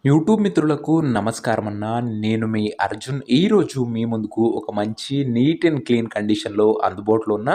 YouTube మిత్రులకు నమస్కారం అన్న. నేను మీ అర్జున్. ఈరోజు మీ ముందుకు ఒక మంచి నీట్ అండ్ క్లీన్ కండిషన్లో అందుబాటులో ఉన్న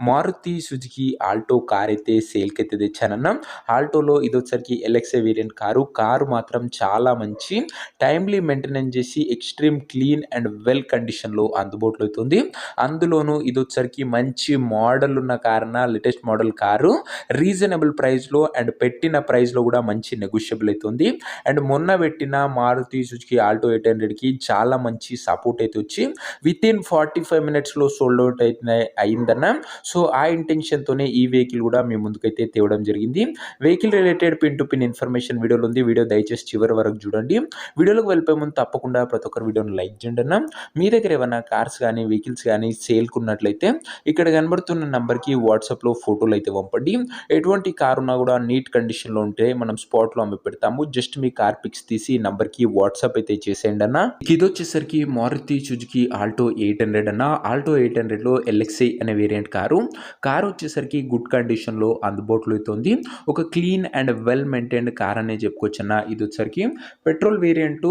మారుతి సుజుకి ఆల్టో కార్ అయితే సేల్కి అయితే తెచ్చానన్న. ఆల్టోలో ఇది వచ్చరికి ఎల్ఎక్స్ఐ వేరియంట్ కారు మాత్రం చాలా మంచి టైమ్లీ మెయింటెనెన్స్ చేసి ఎక్స్ట్రీమ్ క్లీన్ అండ్ వెల్ కండిషన్లో అందుబాటులో అవుతుంది. అందులోనూ ఇది వచ్చరికి మంచి మోడల్ ఉన్న కారణ లేటెస్ట్ మోడల్ కారు రీజనబుల్ ప్రైస్లో అండ్ పెట్టిన ప్రైస్లో కూడా మంచి నెగోషియబుల్ అవుతుంది. అండ్ మొన్న పెట్టిన మారుతి సుజుకి ఆల్టో 800కి చాలా మంచి సపోర్ట్ అయితే వచ్చి వితిన్ 45 మినిట్స్లో సోల్డ్ అవుట్ అయితే అయిందన్న. సో ఆ ఇంటెన్షన్తోనే ఈ వెహికల్ కూడా మీ ముందుకైతే తేవడం జరిగింది. Vehicle related pin to pin information వీడియోలో ఉంది. వీడియో దయచేసి చివరి వరకు చూడండి. వీడియోలోకి వెళ్ళిపోయే ముందు తప్పకుండా ప్రతి ఒక్కరు వీడియోని లైక్ చేయండి అన్న. మీ దగ్గర ఏమైనా కార్స్ కానీ వెహికల్స్ కానీ సేల్కున్నట్లయితే ఇక్కడ కనబడుతున్న నెంబర్కి వాట్సాప్లో ఫోటోలు అయితే పంపండి. ఎటువంటి కారు ఉన్నా కూడా నీట్ కండిషన్లో ఉంటే మనం స్పాట్లో అమ్మి పెడతాము. జస్ట్ మీ కార్ పిక్స్ తీసి ఈ నంబర్కి వాట్సాప్ అయితే చేసేయండి అన్న. ఇది వచ్చేసరికి మారుతి సుజుకి ఆల్టో 800 అన్న. ఆల్టో 800లో ఎల్ఎక్స్ఐ అనే వేరియంట్ కారు వచ్చేసరికి గుడ్ కండిషన్లో అందుబాటులో అవుతుంది. ఒక clean and well maintained car అనే చెప్పుకోవచ్చు అన్న. ఇది వచ్చేసరికి పెట్రోల్ వేరియంట్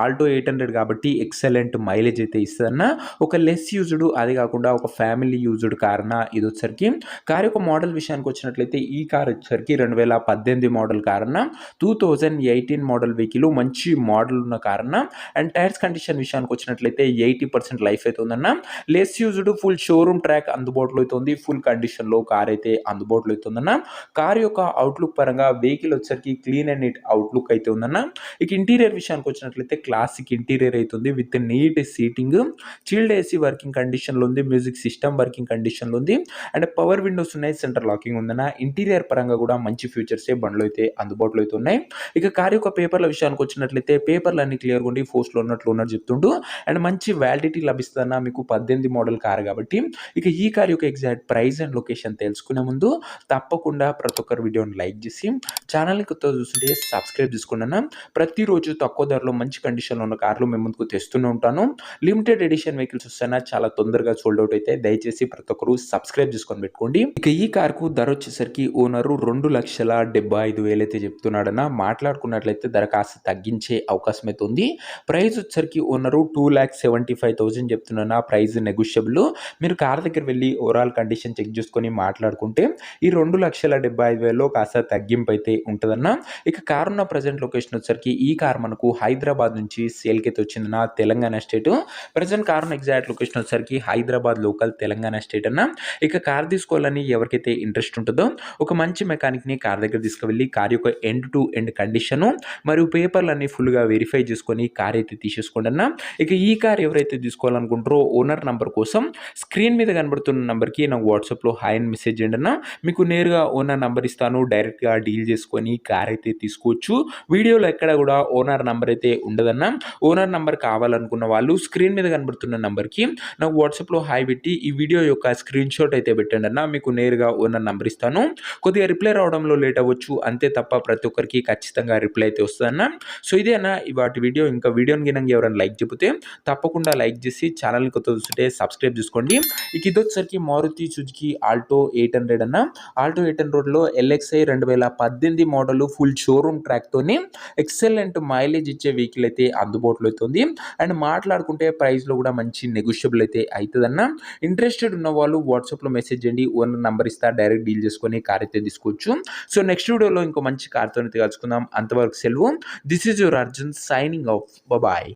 ఆల్టో 800 కాబట్టి ఎక్సలెంట్ మైలేజ్ అయితే ఇస్తుందన్న. ఒక లెస్ యూజ్డ్, అది కాకుండా ఒక ఫ్యామిలీ యూజ్డ్ కార్ అన్న. ఇది వచ్చేసరికి కార్ యొక్క మోడల్ విషయానికి వచ్చినట్లయితే ఈ కార్ వచ్చేసరికి 2018 మోడల్ కార్ అన్న. 2018 మోడల్ వెహికల్ మంచి మోడల్ ఉన్న కార్ అన్న. అండ్ టైర్స్ కండిషన్ విషయానికి వచ్చినట్లయితే 80% లైఫ్ అయితే ఉందన్న. Less used, full showroom track అందుబాటులో అవుతుంది. ఫుల్ కండిషన్లో కార్ అయితే అందుబాటులో అవుతుందన్న. కార్ యొక్క అవుట్లుక్ పరంగా వెహికల్ వచ్చేసరికి క్లీన్ అండ్ నీట్ అవుట్లుక్ అయితే ఉందన్న. ఇక ఇంటీరియర్ విషయానికి వచ్చినట్లయితే క్లాసిక్ ఇంటీరియర్ అవుతుంది with neat seating, chilled AC working కండిషన్లో ఉంది, మ్యూజిక్ సిస్టమ్ వర్కింగ్ కండిషన్లో ఉంది, అండ్ పవర్ విండోస్ ఉన్నాయి, సెంటర్ లాకింగ్ ఉందన్న. ఇంటీరియర్ పరంగా కూడా మంచి ఫీచర్సే బండ్లో అయితే అందుబాటులో అయితే ఉన్నాయి. ఇక కార్ యొక్క పేపర్ల విషయానికి వచ్చినట్లయితే పేపర్లు అన్ని క్లియర్గా ఉండి పోస్ట్లో ఉన్నట్టు చెప్తుంటూ అండ్ మంచి వ్యాలిడిటీ లభిస్తుందన్న. మీకు 18 మోడల్ కార్ కాబట్టి. ఇక ఈ కార్ యొక్క ఎగ్జాక్ట్ ప్రైస్ అండ్ లొకేషన్ తెలుసుకునే ముందు తప్పకుండా ప్రతి ఒక్కరు వీడియోని లైక్ చేసి ఛానల్ని కొత్తగా చూస్తుంటే సబ్స్క్రైబ్ చేసుకోండి అన్న. ప్రతిరోజు తక్కువ ధరలో మంచి కండిషన్లో ఉన్న కార్లు మేము ముందుకు తెస్తూనే ఉంటాను. లిమిటెడ్ ఎడిషన్ వెహికల్స్ వస్తున్నా చాలా తొందరగా సోల్డ్ అవుట్ అయితే దయచేసి ప్రతి ఒక్కరు సబ్స్క్రైబ్ చేసుకొని పెట్టుకోండి. ఇక ఈ కార్కు ధర వచ్చేసరికి ఓనరు 2,75,000 అయితే చెప్తున్నాడన్న. మాట్లాడుకున్నట్లయితే ధర కాస్త తగ్గించే అవకాశం అయితే ఉంది. ప్రైస్ వచ్చేసరికి ఓనరు 2,75,000 చెప్తున్నా. Price negotiable. మీరు కార్ దగ్గర వెళ్ళి ఓవరాల్ కండిషన్ చెక్ చేసుకొని మాట్లాడుకుంటే ఈ 2,75,000లో కాస్త తగ్గింపు అయితే ఉంటుందన్న. ఇక కార్ ఉన్న ప్రజెంట్ లొకేషన్ వచ్చేసరికి ఈ కార్ మనకు హైదరాబాద్ నుంచి సేల్కి అయితే వచ్చిందన్న. తెలంగాణ స్టేట్. ప్రజెంట్ కార్ ఉన్న ఎగ్జాక్ట్ లొకేషన్ వచ్చేసరికి హైదరాబాద్ లోకల్, తెలంగాణ స్టేట్ అన్న. ఇక కార్ తీసుకోవాలని ఎవరికైతే ఇంట్రెస్ట్ ఉంటుందో ఒక మంచి మెకానిక్ని కార్ దగ్గర తీసుకువెళ్ళి కార్ యొక్క ఎండ్ టు ఎండ్ కండిషను మరియు పేపర్లన్నీ ఫుల్గా వెరిఫై చేసుకొని కార్ అయితే తీసేసుకోండి అన్న. ఇక ఈ కార్ ఎవరైతే తీసుకోవాలనుకుంటారో ఓనర్ నంబర్ కోసం స్క్రీన్ మీద కనబడుతున్న నంబర్కి నాకు వాట్సాప్లో హాయ్ అని మెసేజ్ చేయండి అన్న. మీకు నేరుగా ఓనర్ నంబర్ ఇస్తాను. డైరెక్ట్గా డీల్ చేసుకొని కార్ అయితే తీసుకోవచ్చు. వీడియోలో ఎక్కడ కూడా ఓనర్ నంబర్ అయితే ఉండదన్న. ఓనర్ నంబర్ కావాలనుకున్న వాళ్ళు స్క్రీన్ మీద కనబడుతున్న నంబర్కి నాకు వాట్సాప్లో హాయ్ పెట్టి ఈ వీడియో యొక్క స్క్రీన్ షాట్ అయితే పెట్టండి అన్న. మీకు నేరుగా ఓనర్ నంబర్ ఇస్తాను. కొద్దిగా రిప్లై రావడంలో లేట్ అవ్వచ్చు, అంతే తప్ప ప్రతి ఒక్కరికి ఖచ్చితంగా రిప్లై అయితే వస్తుందన్న. సో ఇదే అన్న వాటి వీడియో. ఇంకా వీడియోని గినంగా ఎవరైనా లైక్ చెబితే తప్పకుండా లైక్ చేసి ఛానల్ని కొత్త చూస్తుంటే సబ్స్క్రైబ్ చేసుకోండి. ఇక ఇది వచ్చేసరికి మారుతి సుజుకి ఆల్టో 800 అన్న. ఆల్టో 800లో ఎల్ఎక్స్ఐ 2018 మోడల్ ఫుల్ షోరూమ్ ట్రాక్తోని ఎక్సలెంట్ మైలేజ్ ఇచ్చే వెహికల్ అయితే అందుబాటులో అవుతుంది. అండ్ మాట్లాడుకుంటే ప్రైస్లో కూడా మంచి నెగోషియబుల్ అయితే అవుతుందన్న. ఇంట్రెస్టెడ్ ఉన్న వాళ్ళు వాట్సాప్లో మెసేజ్ చేయండి. ఓనర్ నంబర్ ఇస్తా, డైరెక్ట్ డీల్ చేసుకొని కార్ అయితే తీసుకోవచ్చు. సో నెక్స్ట్ వీడియోలో ఇంకో మంచి కార్తో కలుసుకుందాం. అంతవరకు సెలవు. This is your Arjun signing off. Bye.